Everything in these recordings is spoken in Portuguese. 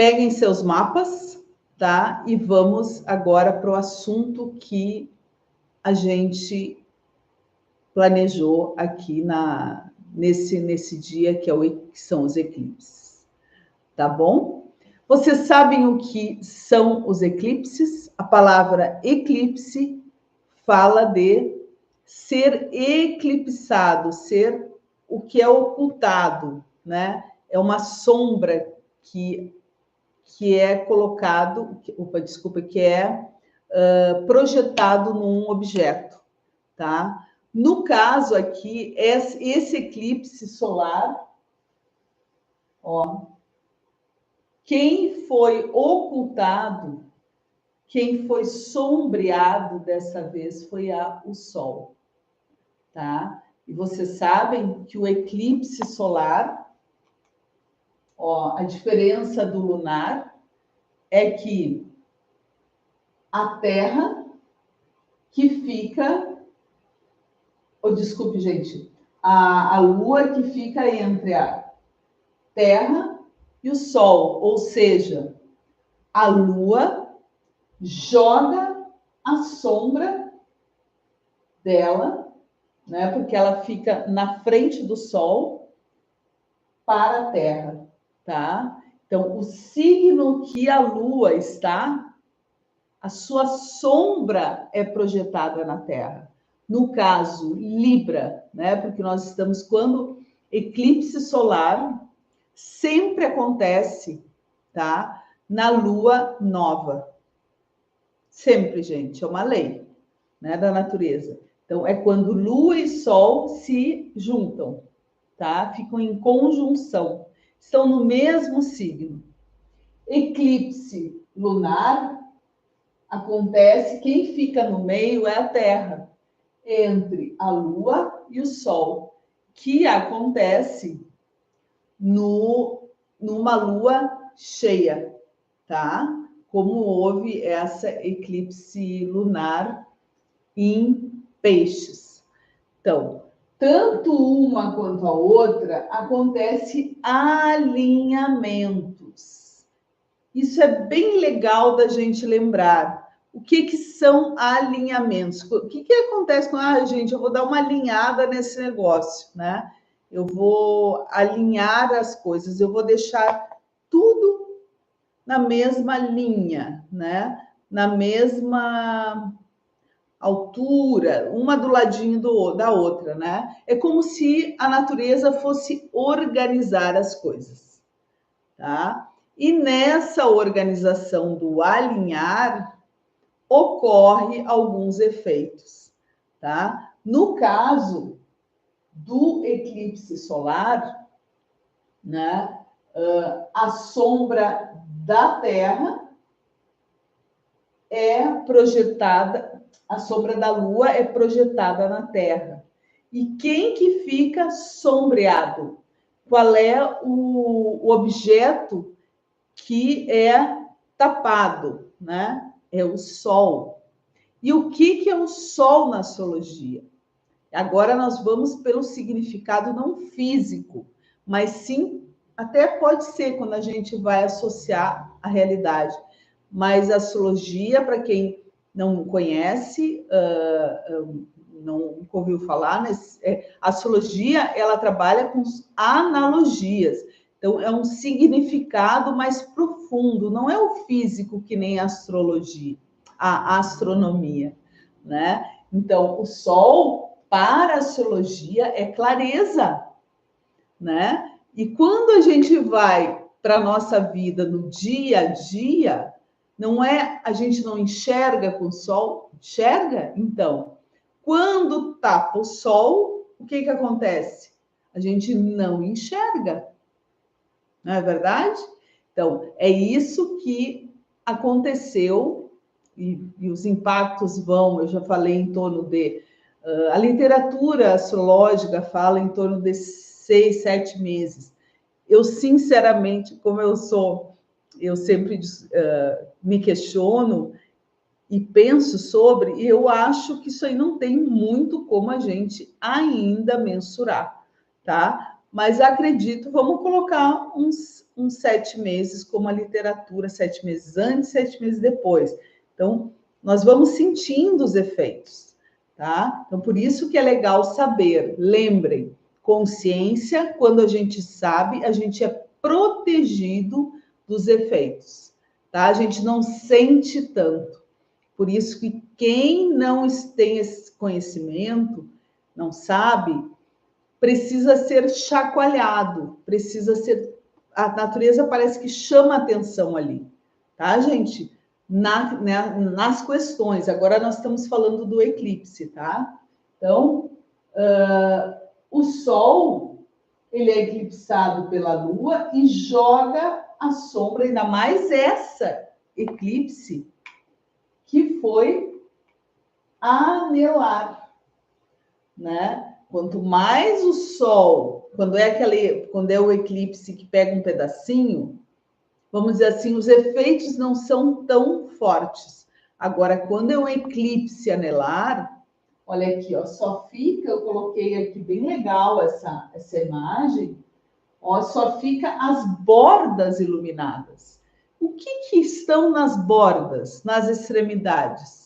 Peguem seus mapas, tá? E vamos agora para o assunto que a gente planejou aqui nesse dia, que são os eclipses. Tá bom? Vocês sabem o que são os eclipses? A palavra eclipse fala de ser eclipsado, ser o que é ocultado, né? É uma sombra que é colocado, que é projetado num objeto, tá? No caso aqui, esse eclipse solar, ó, quem foi ocultado, quem foi sombreado dessa vez foi o Sol, tá? E vocês sabem que o eclipse solar, ó, a diferença do lunar é que a Terra que fica, desculpe, gente, a Lua que fica entre a Terra e o Sol, ou seja, a Lua joga a sombra dela, né? Porque ela fica na frente do Sol para a Terra, tá? Então, o signo que a Lua está, a sua sombra é projetada na Terra. No caso, Libra, né? Porque nós estamos, quando eclipse solar sempre acontece, tá? Na Lua nova. Sempre, gente, é uma lei, né, da natureza. Então, é quando Lua e Sol se juntam, tá? Ficam em conjunção. Estão no mesmo signo. Eclipse lunar acontece, quem fica no meio é a Terra, entre a Lua e o Sol, que acontece numa lua cheia, tá? Como houve essa eclipse lunar em Peixes. Então, tanto uma quanto a outra acontece alinhamentos. Isso é bem legal da gente lembrar. O que são alinhamentos? O que acontece com, gente, eu vou dar uma alinhada nesse negócio, né? Eu vou alinhar as coisas, eu vou deixar tudo na mesma linha, né? Na mesma altura, uma do ladinho da outra, né? É como se a natureza fosse organizar as coisas, tá? E nessa organização do alinhar, ocorre alguns efeitos, tá? No caso do eclipse solar, né? A sombra da Terra é projetada, a sombra da Lua é projetada na Terra. E quem que fica sombreado? Qual é o objeto que é tapado, né? É o Sol. E o que é o Sol na astrologia? Agora nós vamos pelo significado não físico, mas sim, até pode ser quando a gente vai associar a realidade. Mas a astrologia, para quem não conhece, nunca ouviu falar, a astrologia, ela trabalha com analogias. Então, é um significado mais profundo, não é o físico que nem a astrologia, a astronomia, né? Então, o Sol, para a astrologia, é clareza, né? E quando a gente vai para a nossa vida no dia a dia, não é, a gente não enxerga com o Sol? Enxerga? Então, quando tapa o Sol, o que acontece? A gente não enxerga. Não é verdade? Então, é isso que aconteceu e os impactos eu já falei em torno de... a literatura astrológica fala em torno de 6, 7 meses. Eu, sinceramente, como eu sempre me questiono e penso sobre, e eu acho que isso aí não tem muito como a gente ainda mensurar, tá? Mas acredito, vamos colocar uns 7 meses como a literatura, 7 meses antes, 7 meses depois. Então, nós vamos sentindo os efeitos, tá? Então, por isso que é legal saber. Lembrem, consciência, quando a gente sabe, a gente é protegido dos efeitos, tá? A gente não sente tanto. Por isso que quem não tem esse conhecimento, não sabe, precisa ser chacoalhado, precisa ser... A natureza parece que chama atenção ali, tá, gente? Nas questões. Agora nós estamos falando do eclipse, tá? Então, o Sol, ele é eclipsado pela Lua e joga a sombra, ainda mais essa eclipse, que foi anelar, né? Quanto mais o Sol, quando é o eclipse que pega um pedacinho, vamos dizer assim, os efeitos não são tão fortes. Agora, quando é um eclipse anelar, olha aqui, ó, só fica, eu coloquei aqui bem legal essa imagem, ó, só fica as bordas iluminadas. O que estão nas bordas, nas extremidades?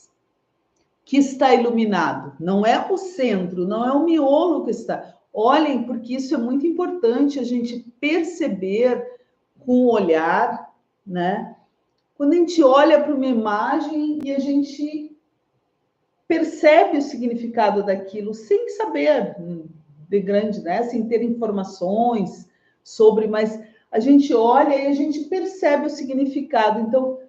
Que está iluminado. Não é o centro, não é o miolo que está. Olhem, porque isso é muito importante a gente perceber com o olhar, né? Quando a gente olha para uma imagem e a gente percebe o significado daquilo sem saber de grande, né? Sem ter informações sobre, mas a gente olha e a gente percebe o significado. Então,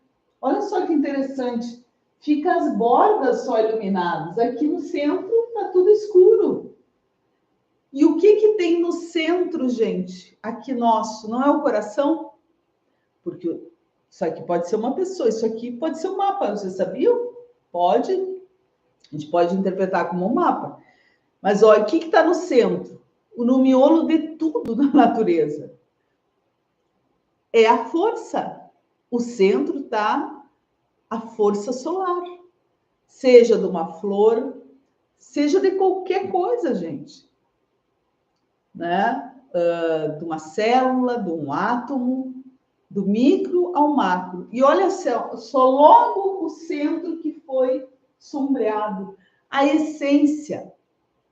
olha só que interessante. Fica as bordas só iluminadas. Aqui no centro está tudo escuro. E o que tem no centro, gente? Aqui nosso, não é o coração? Porque isso aqui pode ser uma pessoa, isso aqui pode ser um mapa, você sabia? Pode. A gente pode interpretar como um mapa. Mas olha, o que está no centro? No miolo de tudo na natureza. É a força. O centro está a força solar. Seja de uma flor, seja de qualquer coisa, gente. Né? De uma célula, de um átomo, do micro ao macro. E olha só logo o centro que foi sombreado, a essência,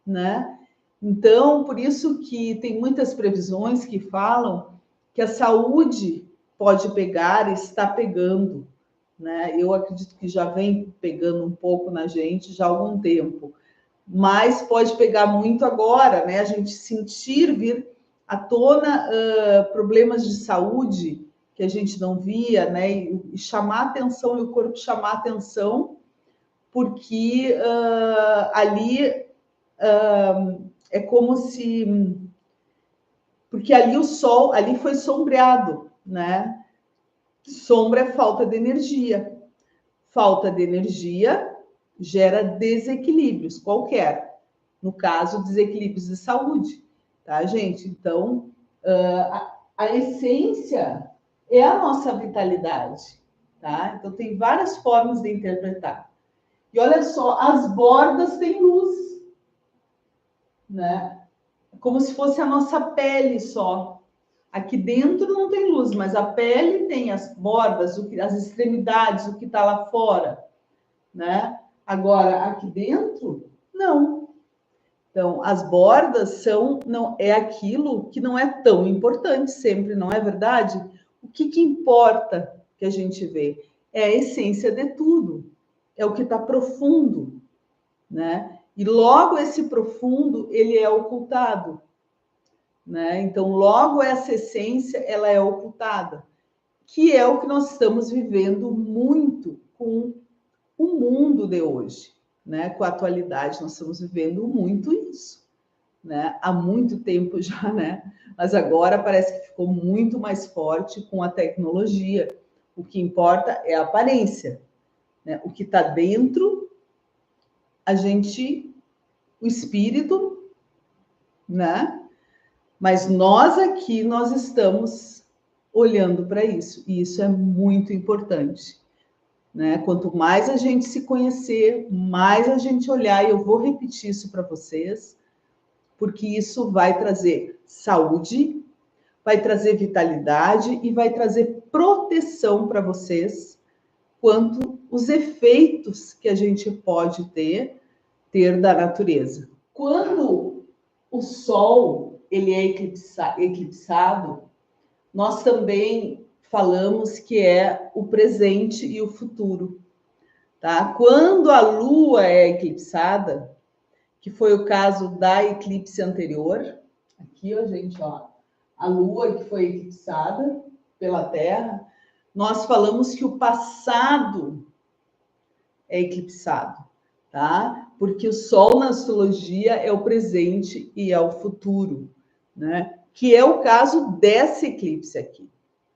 né? Então, por isso que tem muitas previsões que falam que a saúde pode pegar, está pegando, né? Eu acredito que já vem pegando um pouco na gente já há algum tempo, mas pode pegar muito agora, né? A gente sentir vir à tona problemas de saúde que a gente não via, né? E chamar atenção, e o corpo chamar atenção, porque ali é como se... Porque ali o Sol, ali foi sombreado, né? Sombra é falta de energia. Falta de energia gera desequilíbrios, qualquer. No caso, desequilíbrios de saúde, tá, gente? Então, a essência é a nossa vitalidade, tá? Então, tem várias formas de interpretar. E olha só, as bordas têm luz, né? Como se fosse a nossa pele só. Aqui dentro não tem luz, mas a pele tem as bordas, as extremidades, o que está lá fora, né? Agora, aqui dentro, não. Então, as bordas não é aquilo que não é tão importante sempre, não é verdade? O que importa que a gente vê? É a essência de tudo, é o que está profundo, né? E logo esse profundo, ele é ocultado, né? Então, logo essa essência, ela é ocultada, que é o que nós estamos vivendo muito com o mundo de hoje, né? Com a atualidade, nós estamos vivendo muito isso, né? Há muito tempo já, né? Mas agora parece que ficou muito mais forte com a tecnologia. O que importa é a aparência, né? O que está dentro, o espírito, né? Mas nós aqui, nós estamos olhando para isso, e isso é muito importante, né? Quanto mais a gente se conhecer, mais a gente olhar, e eu vou repetir isso para vocês, porque isso vai trazer saúde, vai trazer vitalidade e vai trazer proteção para vocês quanto os efeitos que a gente pode ter da natureza. Quando o Sol ele é eclipsado, nós também falamos que é o presente e o futuro, tá? Quando a Lua é eclipsada, que foi o caso da eclipse anterior, aqui, ó, gente, ó, a Lua que foi eclipsada pela Terra, nós falamos que o passado é eclipsado, tá? Porque o Sol na astrologia é o presente e é o futuro, né? Que é o caso dessa eclipse aqui,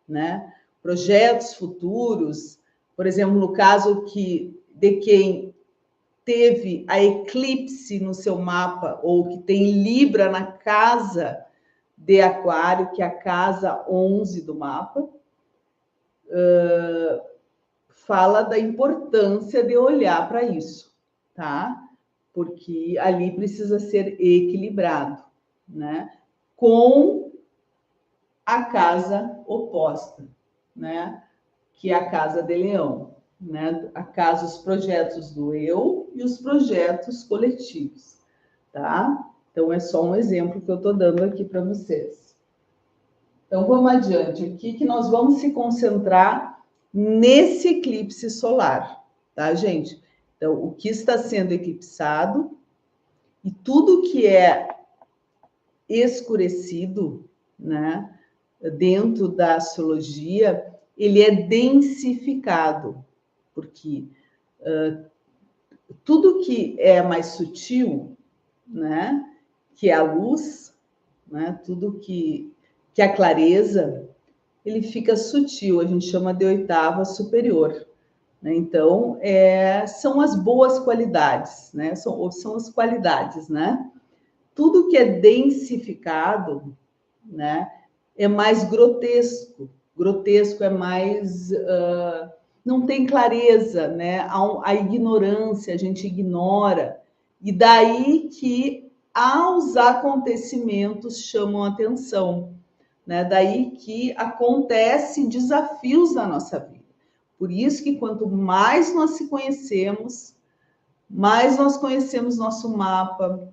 né? Projetos futuros, por exemplo, no caso de quem teve a eclipse no seu mapa ou que tem Libra na casa de Aquário, que é a casa 11 do mapa, fala da importância de olhar para isso, tá? Porque ali precisa ser equilibrado, né? Com a casa oposta, né? Que é a casa de Leão, né? A casa, os projetos do eu e os projetos coletivos, tá? Então é só um exemplo que eu estou dando aqui para vocês. Então vamos adiante aqui que nós vamos se concentrar nesse eclipse solar, tá, gente? Então o que está sendo eclipsado e tudo que é escurecido, né, dentro da astrologia, ele é densificado, porque tudo que é mais sutil, né, que é a luz, né, tudo que é a clareza, ele fica sutil, a gente chama de oitava superior. Né? Então, são as boas qualidades, né? São as qualidades, né? Tudo que é densificado, né, é mais grotesco. Grotesco é mais... não tem clareza, né? A ignorância, a gente ignora. E daí que aos acontecimentos chamam a atenção, né? Daí que acontecem desafios na nossa vida. Por isso que quanto mais nós se conhecemos, mais nós conhecemos nosso mapa,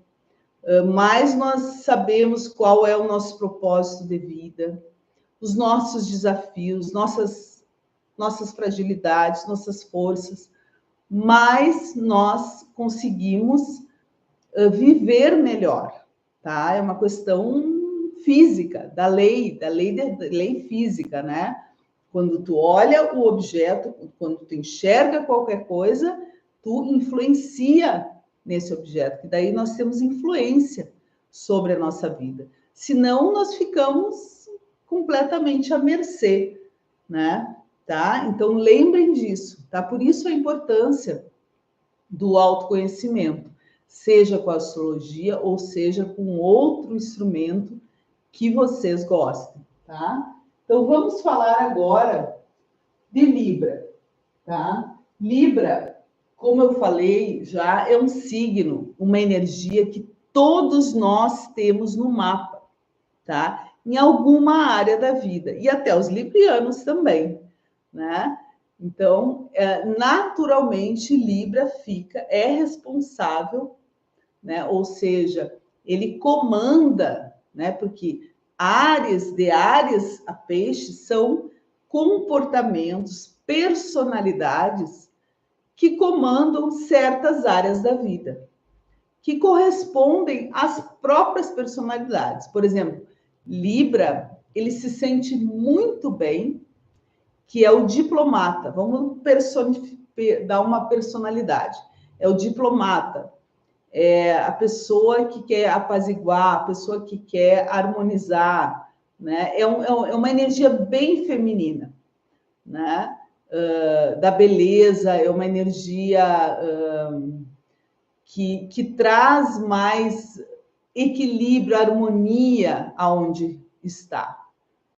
mais nós sabemos qual é o nosso propósito de vida, os nossos desafios, nossas fragilidades, nossas forças, mais nós conseguimos viver melhor, tá? É uma questão física, da lei física, né? Quando tu olha o objeto, quando tu enxerga qualquer coisa, tu influencia nesse objeto, que daí nós temos influência sobre a nossa vida. Senão, nós ficamos completamente à mercê, né? Tá? Então, lembrem disso, tá? Por isso a importância do autoconhecimento, seja com a astrologia ou seja com outro instrumento que vocês gostem, tá? Então, vamos falar agora de Libra, tá? Libra, como eu falei já, é um signo, uma energia que todos nós temos no mapa, tá? Em alguma área da vida, e até os librianos também, né? Então, naturalmente, Libra é responsável, né? Ou seja, ele comanda, né? Porque Áries a Peixes são comportamentos, personalidades que comandam certas áreas da vida, que correspondem às próprias personalidades. Por exemplo, Libra, ele se sente muito bem, que é o diplomata. Vamos dar uma personalidade. É o diplomata, é a pessoa que quer apaziguar, a pessoa que quer harmonizar, né? É uma energia bem feminina, né? Da beleza, é uma energia que traz mais equilíbrio, harmonia aonde está.